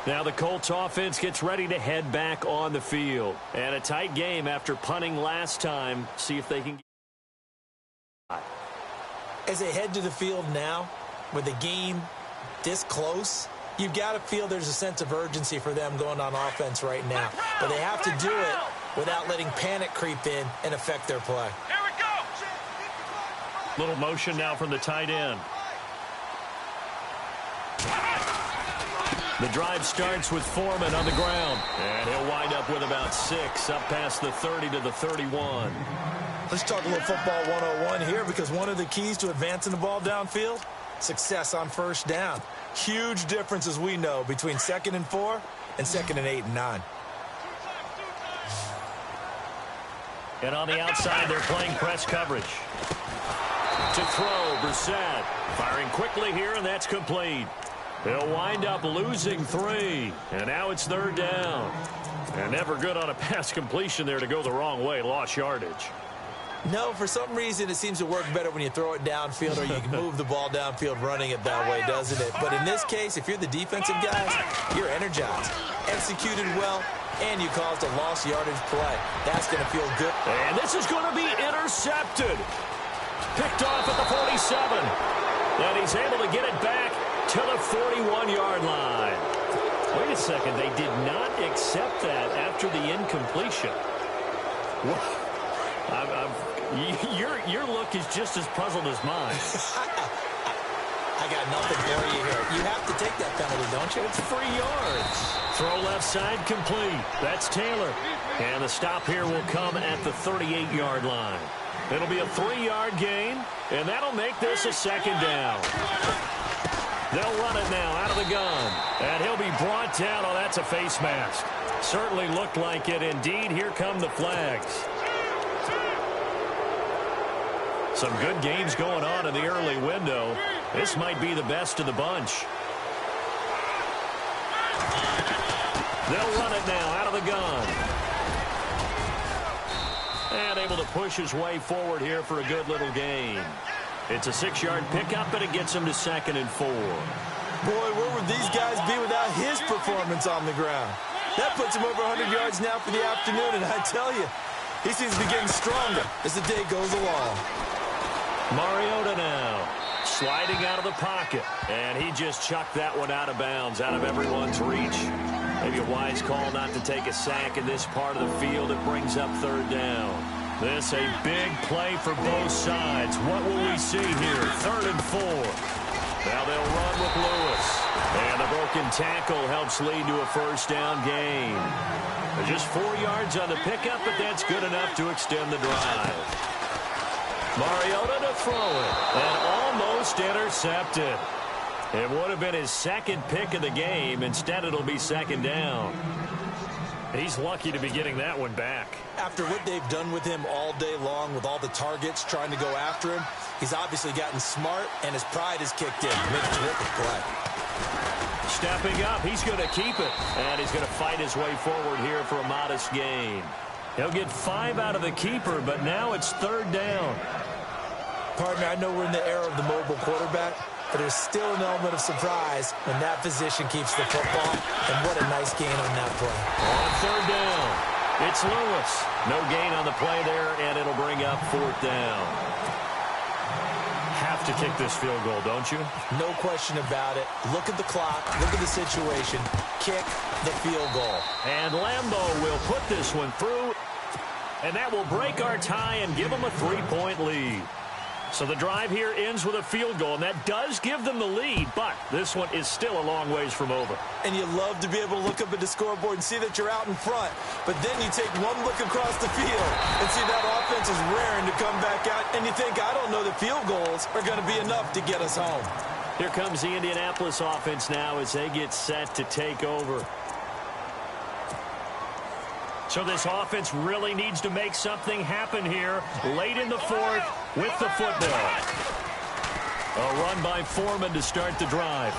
[SPEAKER 1] Now the Colts offense gets ready to head back on the field. And a tight game after punting last time. See if they can...
[SPEAKER 2] As they head to the field now, with the game this close, you've got to feel there's a sense of urgency for them going on offense right now. But they have to do it without letting panic creep in and affect their play.
[SPEAKER 3] Here we go.
[SPEAKER 1] Little motion now from the tight end. The drive starts with Foreman on the ground. And he'll wind up with about 6 up past the 30 to the 31.
[SPEAKER 2] Let's talk a little football 101 here, because one of the keys to advancing the ball downfield, success on first down. Huge difference, as we know, between 2nd and 4 and 2nd and 8 and 9.
[SPEAKER 1] And on the outside, they're playing press coverage. To throw, Brissett. Firing quickly here, and that's complete. They'll wind up losing 3. And now it's third down. And never good on a pass completion there to go the wrong way. Lost yardage.
[SPEAKER 2] No, for some reason it seems to work better when you throw it downfield or you can move the ball downfield running it that way, doesn't it? But in this case, if you're the defensive guys, you're energized, executed well, and you caused a lost yardage play. That's going to feel good.
[SPEAKER 1] And this is going to be intercepted. Picked off at the 47. And he's able to get it back to the 41-yard line. Wait a second. They did not accept that after the incompletion. Your look is just as puzzled as mine.
[SPEAKER 2] I got nothing for you here. You have to take that penalty, don't you?
[SPEAKER 1] It's 3 yards. Throw left side complete. That's Taylor. And the stop here will come at the 38-yard line. It'll be a 3-yard gain, and that'll make this a second down. They'll run it now out of the gun. And he'll be brought down. Oh, that's a face mask. Certainly looked like it. Indeed, here come the flags. Some good games going on in the early window. This might be the best of the bunch. They'll run it now out of the gun. And able to push his way forward here for a good little gain. It's a 6-yard pickup, and it gets him to 2nd and 4.
[SPEAKER 2] Boy, where would these guys be without his performance on the ground? That puts him over 100 yards now for the afternoon, and I tell you, he seems to be getting stronger as the day goes along.
[SPEAKER 1] Mariota now sliding out of the pocket, and he just chucked that one out of bounds, out of everyone's reach. Maybe a wise call not to take a sack in this part of the field. It brings up 3rd down. This a big play for both sides. What will we see here? 3rd and 4. Now they'll run with Lewis. And the broken tackle helps lead to a 1st down gain. Just 4 yards on the pickup, but that's good enough to extend the drive. Mariota to throw it, and almost intercepted. It would have been his 2nd pick of the game. Instead, it'll be 2nd down. He's lucky to be getting that one back.
[SPEAKER 2] After what they've done with him all day long, with all the targets trying to go after him, he's obviously gotten smart, and his pride has kicked in. Made a terrific play.
[SPEAKER 1] Stepping up, he's going to keep it, and he's going to fight his way forward here for a modest gain. He'll get 5 out of the keeper, but now it's 3rd down.
[SPEAKER 2] Partner, I know we're in the era of the mobile quarterback, but there's still an element of surprise when that position keeps the football, and what a nice gain on that play.
[SPEAKER 1] On 3rd down, it's Lewis. No gain on the play there, and it'll bring up 4th down. Have to kick this field goal, don't you?
[SPEAKER 2] No question about it. Look at the clock. Look at the situation. Kick the field goal.
[SPEAKER 1] And Lambeau will put this one through, and that will break our tie and give them a 3-point lead. So the drive here ends with a field goal, and that does give them the lead, but this one is still a long ways from over.
[SPEAKER 2] And you love to be able to look up at the scoreboard and see that you're out in front, but then you take one look across the field and see that offense is raring to come back out, and you think, I don't know that field goals are going to be enough to get us home.
[SPEAKER 1] Here comes the Indianapolis offense now as they get set to take over. So this offense really needs to make something happen here late in the 4th with the football. A run by Foreman to start the drive.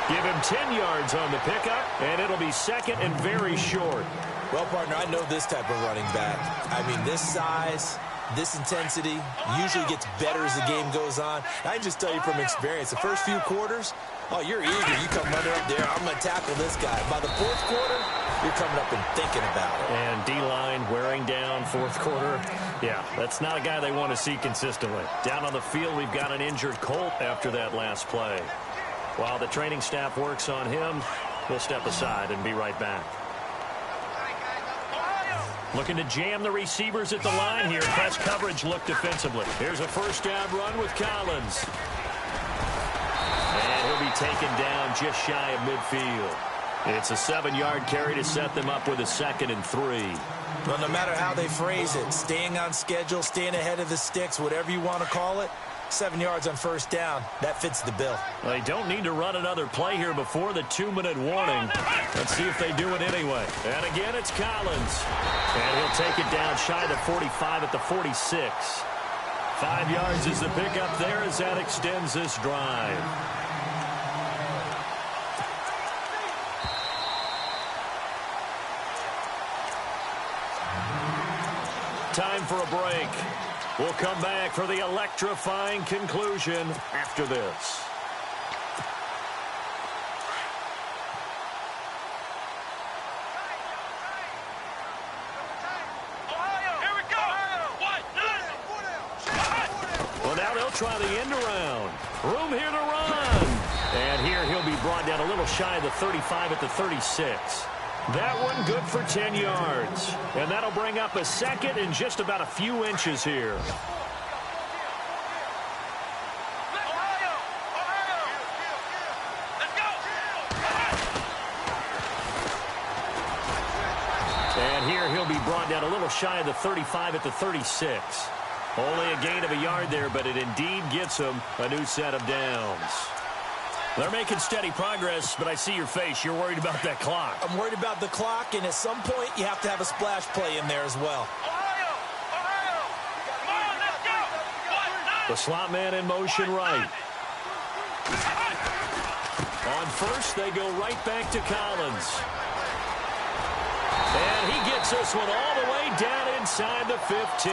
[SPEAKER 1] Give him 10 yards on the pickup, and it'll be 2nd and very short.
[SPEAKER 2] Well, partner, I know this type of running back. I mean, this size, this intensity usually gets better as the game goes on. I can just tell you from experience, the first few quarters, oh, you're eager. You come running up there, I'm going to tackle this guy. By the 4th quarter, you're coming up and thinking about it.
[SPEAKER 1] And D-line wearing down 4th quarter. Yeah, that's not a guy they want to see consistently. Down on the field, we've got an injured Colt after that last play. While the training staff works on him, we'll step aside and be right back. Looking to jam the receivers at the line here. Press coverage look defensively. Here's a 1st down run with Collins. And he'll be taken down just shy of midfield. It's a 7-yard carry to set them up with a 2nd and 3.
[SPEAKER 2] Well, no matter how they phrase it, staying on schedule, staying ahead of the sticks, whatever you want to call it, 7 yards on 1st down, that fits the bill.
[SPEAKER 1] Well, they don't need to run another play here before the 2-minute warning. Let's see if they do it anyway. And again, it's Collins. And he'll take it down shy of the 45 at the 46. 5 yards is the pickup there as that extends this drive. Time for a break. We'll come back for the electrifying conclusion after this. Well, now they'll try the end around. Room here to run. And here he'll be brought down a little shy of the 35 at the 36. That one good for 10 yards. And that'll bring up a 2nd and just about a few inches here. a little shy of the 35 at the 36. Only a gain of a yard there, but it indeed gets them a new set of downs. They're making steady progress, but I see your face. You're worried about that clock.
[SPEAKER 2] I'm worried about the clock, and at some point, you have to have a splash play in there as well.
[SPEAKER 1] The slot man in motion right. On first, they go right back to Collins. And he gets this one all the way down inside the 15.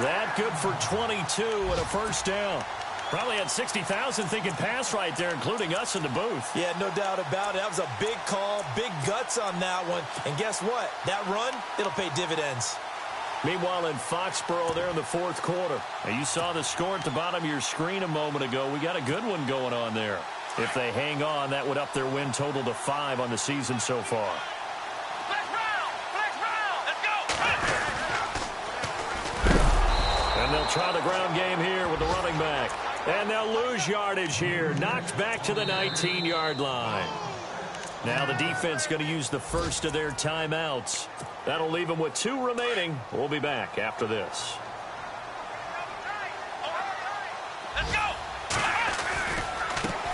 [SPEAKER 1] That good for 22 and a first down. Probably had 60,000 thinking pass right there, including us in the booth.
[SPEAKER 2] Yeah, no doubt about it. That was a big call, big guts on that one. And guess what? That run, it'll pay dividends.
[SPEAKER 1] Meanwhile, in Foxborough there in the fourth quarter. Now, you saw the score at the bottom of your screen a moment ago. We got a good one going on there. If they hang on, that would up their win total to 5 on the season so far.
[SPEAKER 3] Let's go.
[SPEAKER 1] And they'll try the ground game here with the running back. And they'll lose yardage here. Knocked back to the 19-yard line. Now the defense going to use the first of their timeouts. That'll leave them with 2 remaining. We'll be back after this.
[SPEAKER 3] Let's go.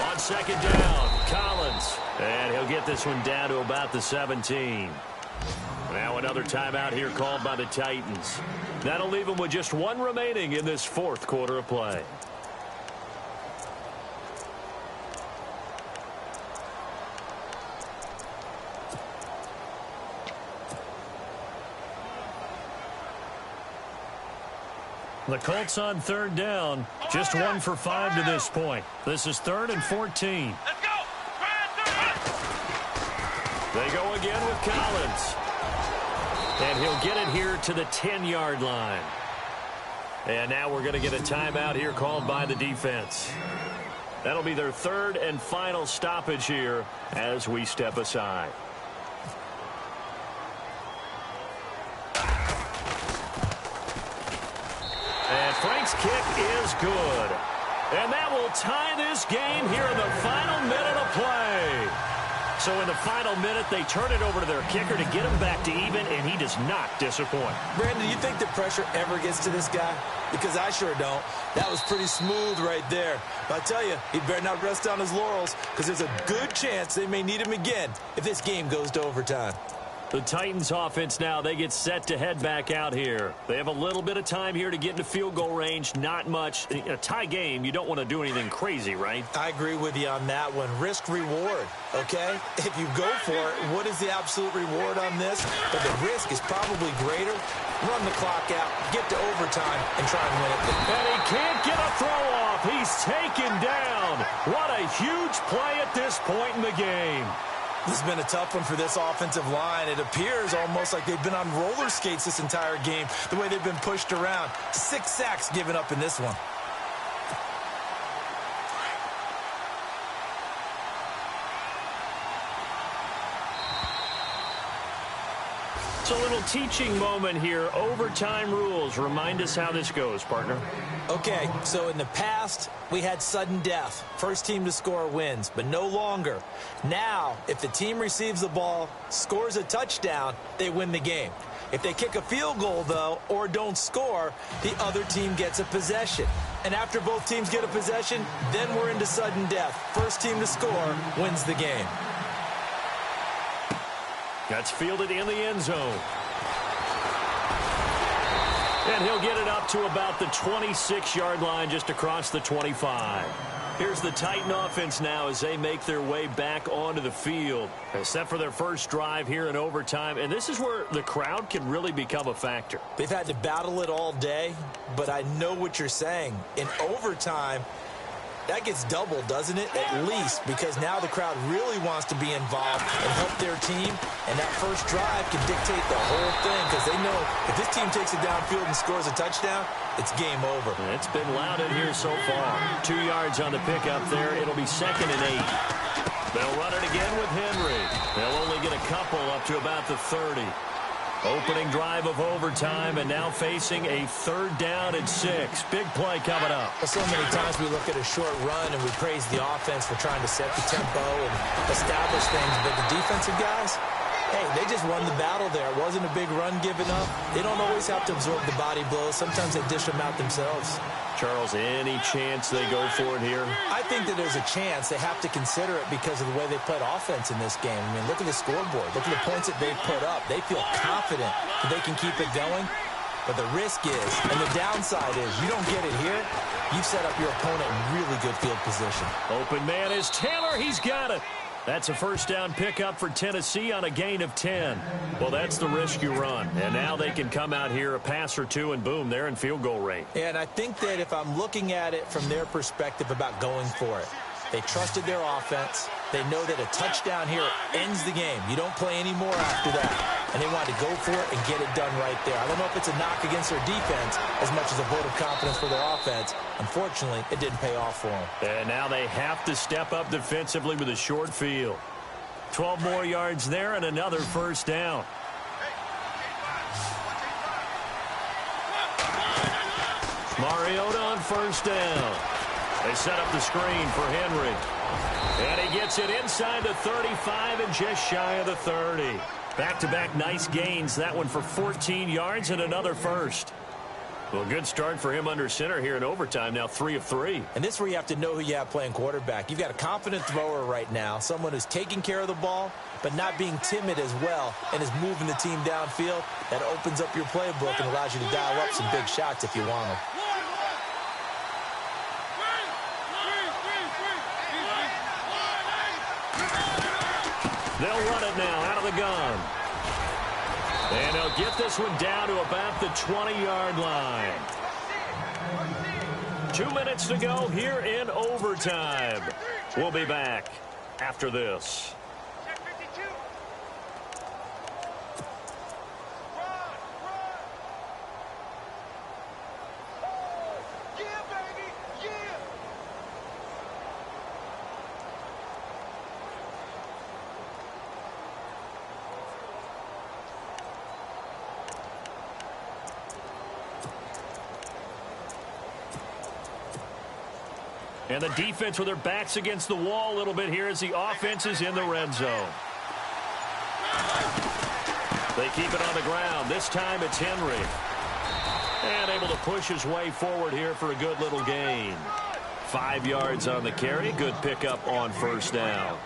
[SPEAKER 1] On second down, Collins. And he'll get this one down to about the 17. Now another timeout here called by the Titans. That'll leave them with just 1 remaining in this fourth quarter of play. The Colts on third down, just 1 for 5 to this point. This is 3rd and 14.
[SPEAKER 3] Let's go.
[SPEAKER 1] They go again with Collins. And he'll get it here to the 10-yard line. And now we're going to get a timeout here called by the defense. That'll be their 3rd and final stoppage here as we step aside. And Frank's kick is good. And that will tie this game here in the final minute of play. So in the final minute, they turn it over to their kicker to get him back to even, and he does not disappoint.
[SPEAKER 2] Brandon, do you think the pressure ever gets to this guy? Because I sure don't. That was pretty smooth right there. But I tell you, he better not rest on his laurels, because there's a good chance they may need him again if this game goes to overtime.
[SPEAKER 1] The Titans offense now, they get set to head back out here. They have a little bit of time here to get into field goal range, not much. In a tie game, you don't want to do anything crazy, right?
[SPEAKER 2] I agree with you on that one. Risk reward, okay? If you go for it, what is the absolute reward on this? But the risk is probably greater. Run the clock out, get to overtime, and try and win it.
[SPEAKER 1] And he can't get a throw off. He's taken down. What a huge play at this point in the game.
[SPEAKER 2] This has been a tough one for this offensive line. It appears almost like they've been on roller skates this entire game, the way they've been pushed around. 6 sacks given up in this one.
[SPEAKER 1] It's a little teaching moment here. Overtime rules. Remind us how this goes, partner.
[SPEAKER 2] Okay, so in the past, we had sudden death. First team to score wins, but no longer. Now, if the team receives the ball, scores a touchdown, they win the game. If they kick a field goal, though, or don't score, the other team gets a possession. And after both teams get a possession, then we're into sudden death. First team to score wins the game.
[SPEAKER 1] That's fielded in the end zone. And he'll get it up to about the 26-yard line, just across the 25. Here's the Titan offense now as they make their way back onto the field. They're set for their first drive here in overtime, and this is where the crowd can really become a factor.
[SPEAKER 2] They've had to battle it all day, but I know what you're saying. In overtime, that gets doubled, doesn't it? At least, because now the crowd really wants to be involved and help their team, and that first drive can dictate the whole thing, because they know if this team takes it downfield and scores a touchdown, it's game over.
[SPEAKER 1] It's been loud in here so far. 2 yards on the pickup there. It'll be 2nd and 8. They'll run it again with Henry. They'll only get a couple up to about the 30. Opening drive of overtime, and now facing a 3rd down and 6. Big play coming up.
[SPEAKER 2] Well, so many times we look at a short run and we praise the offense for trying to set the tempo and establish things, but the defensive guys, Hey, they just won the battle there. It wasn't a big run given up. They don't always have to absorb the body blows. Sometimes they dish them out themselves.
[SPEAKER 1] Charles, any chance they go for it here?
[SPEAKER 2] I think that there's a chance. They have to consider it because of the way they played offense in this game. I mean, look at the scoreboard. Look at the points that they've put up. They feel confident that they can keep it going. But the risk is, and the downside is, you don't get it here, you've set up your opponent in really good field position.
[SPEAKER 1] Open man is Taylor. He's got it. That's a first down pickup for Tennessee on a gain of 10. Well, that's the risk you run. And now they can come out here a pass or two, and boom, they're in field goal range.
[SPEAKER 2] And I think that if I'm looking at it from their perspective about going for it, they trusted their offense. They know that a touchdown here ends the game. You don't play any more after that. And they wanted to go for it and get it done right there. I don't know if it's a knock against their defense as much as a vote of confidence for their offense. Unfortunately, it didn't pay off for them.
[SPEAKER 1] And now they have to step up defensively with a short field. 12 more yards there and another first down. Mariota on first down. They set up the screen for Henry. And he gets it inside the 35 and just shy of the 30. Back-to-back nice gains. That one for 14 yards and another first. Well, good start for him under center here in overtime. Now 3 of 3.
[SPEAKER 2] And this is where you have to know who you have playing quarterback. You've got a confident thrower right now, someone who's taking care of the ball, but not being timid as well, and is moving the team downfield. That opens up your playbook and allows you to dial up some big shots if you want them.
[SPEAKER 1] They'll run it now out of the gun. And they'll get this one down to about the 20-yard line. 2 minutes to go here in overtime. We'll be back after this. And the defense with their backs against the wall a little bit here as the offense is in the red zone. They keep it on the ground. This time it's Henry. And able to push his way forward here for a good little gain. 5 yards on the carry. Good pickup on first down.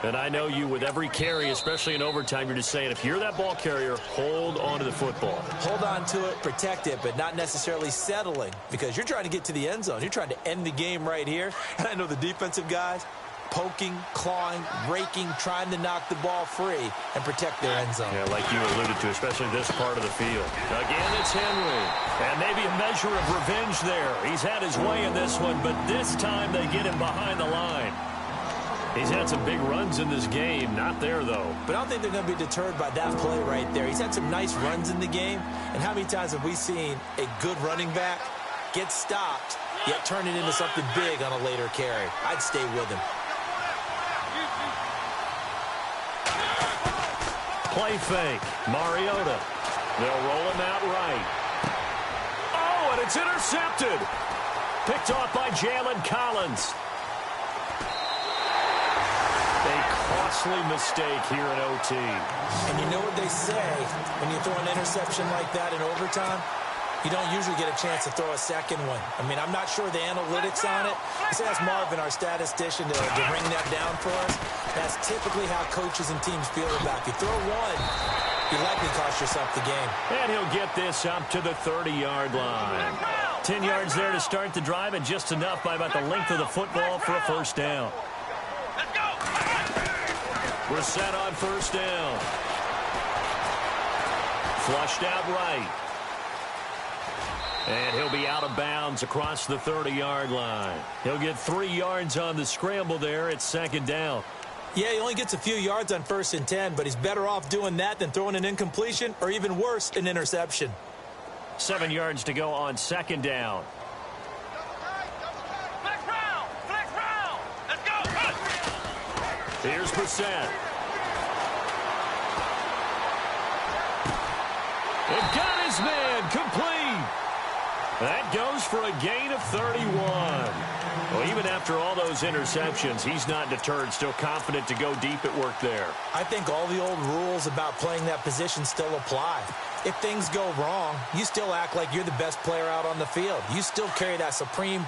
[SPEAKER 1] And I know you, with every carry, especially in overtime, you're just saying, if you're that ball carrier, hold on to the football.
[SPEAKER 2] Hold on to it, protect it, but not necessarily settling, because you're trying to get to the end zone. You're trying to end the game right here. And I know the defensive guys poking, clawing, raking, trying to knock the ball free and protect their end zone.
[SPEAKER 1] Yeah, like you alluded to, especially this part of the field. Again, it's Henry. And maybe a measure of revenge there. He's had his way in this one, but this time they get him behind the line. He's had some big runs in this game. Not there, though.
[SPEAKER 2] But I don't think they're going to be deterred by that play right there. He's had some nice runs in the game. And how many times have we seen a good running back get stopped, yet turn it into something big on a later carry? I'd stay with him.
[SPEAKER 1] Play fake. Mariota. They'll roll him out right. Oh, and it's intercepted. Picked off by Jalen Collins. A costly mistake here in OT.
[SPEAKER 2] And you know what they say, when you throw an interception like that in overtime, you don't usually get a chance to throw a second one. I mean, I'm not sure the analytics on it. Let's ask Marvin, our statistician, to bring that down for us. That's typically how coaches and teams feel about it. If you throw one, you likely cost yourself the game. And
[SPEAKER 1] he'll get this up to the 30-yard line. 10 yards there to start the drive, and just enough by about the length of the football for a first down. We're set on first down. Flushed out right. And he'll be out of bounds across the 30-yard line. He'll get 3 yards on the scramble there. It's second down.
[SPEAKER 2] Yeah, he only gets a few yards on 1st and 10, but he's better off doing that than throwing an incompletion or, even worse, an interception.
[SPEAKER 1] 7 yards to go on second down. Here's Brissett. It got his man complete. That goes for a gain of 31. Well, even after all those interceptions, he's not deterred, still confident to go deep at work there.
[SPEAKER 2] I think all the old rules about playing that position still apply. If things go wrong, you still act like you're the best player out on the field. You still carry that supreme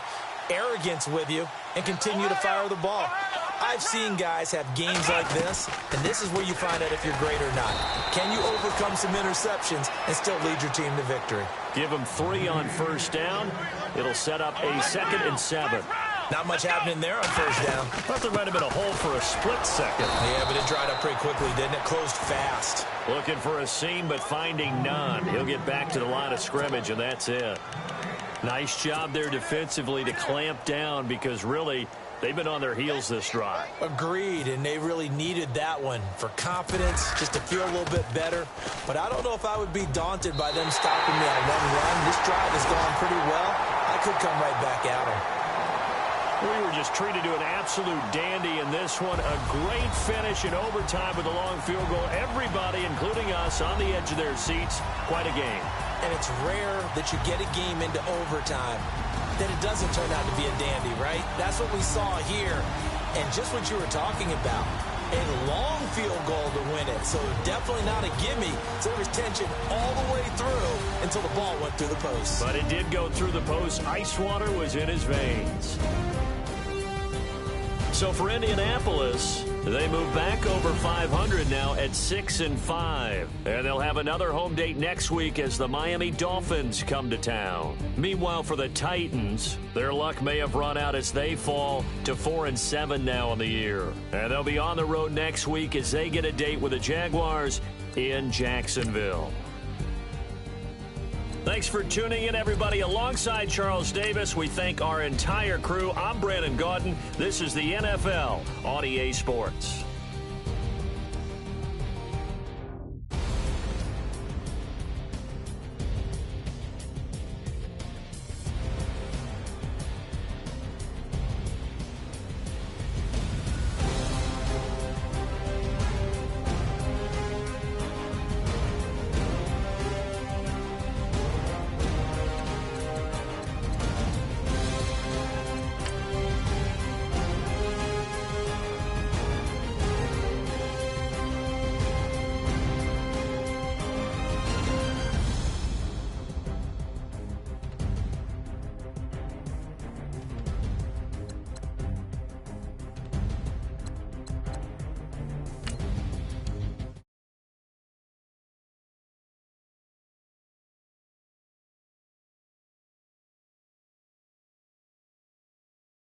[SPEAKER 2] arrogance with you and continue to fire the ball. I've seen guys have games like this, and this is where you find out if you're great or not. Can you overcome some interceptions and still lead your team to victory?
[SPEAKER 1] Give him 3 on first down. It'll set up a 2nd and 7.
[SPEAKER 2] Not much happening there on first down.
[SPEAKER 1] Thought there might have been a hole for a split second.
[SPEAKER 2] Yeah, but it dried up pretty quickly, didn't it? Closed fast.
[SPEAKER 1] Looking for a seam, but finding none. He'll get back to the line of scrimmage, and that's it. Nice job there defensively to clamp down because really they've been on their heels this drive.
[SPEAKER 2] Agreed, and they really needed that one for confidence, just to feel a little bit better. But I don't know if I would be daunted by them stopping me on one run. This drive has gone pretty well. I could come right back at them.
[SPEAKER 1] We were just treated to an absolute dandy in this one. A great finish in overtime with a long field goal. Everybody, including us, on the edge of their seats. Quite a game.
[SPEAKER 2] And it's rare that you get a game into overtime that it doesn't turn out to be a dandy, right? That's what we saw here. And just what you were talking about, a long field goal to win it. So definitely not a gimme. So there was tension all the way through until the ball went through the post.
[SPEAKER 1] But it did go through the post. Ice water was in his veins. So for Indianapolis, they move back over 500 now at 6-5. And they'll have another home date next week as the Miami Dolphins come to town. Meanwhile, for the Titans, their luck may have run out as they fall to 4-7 now on the year. And they'll be on the road next week as they get a date with the Jaguars in Jacksonville. Thanks for tuning in, everybody. Alongside Charles Davis, we thank our entire crew. I'm Brandon Gaudin. This is the NFL on EA Sports.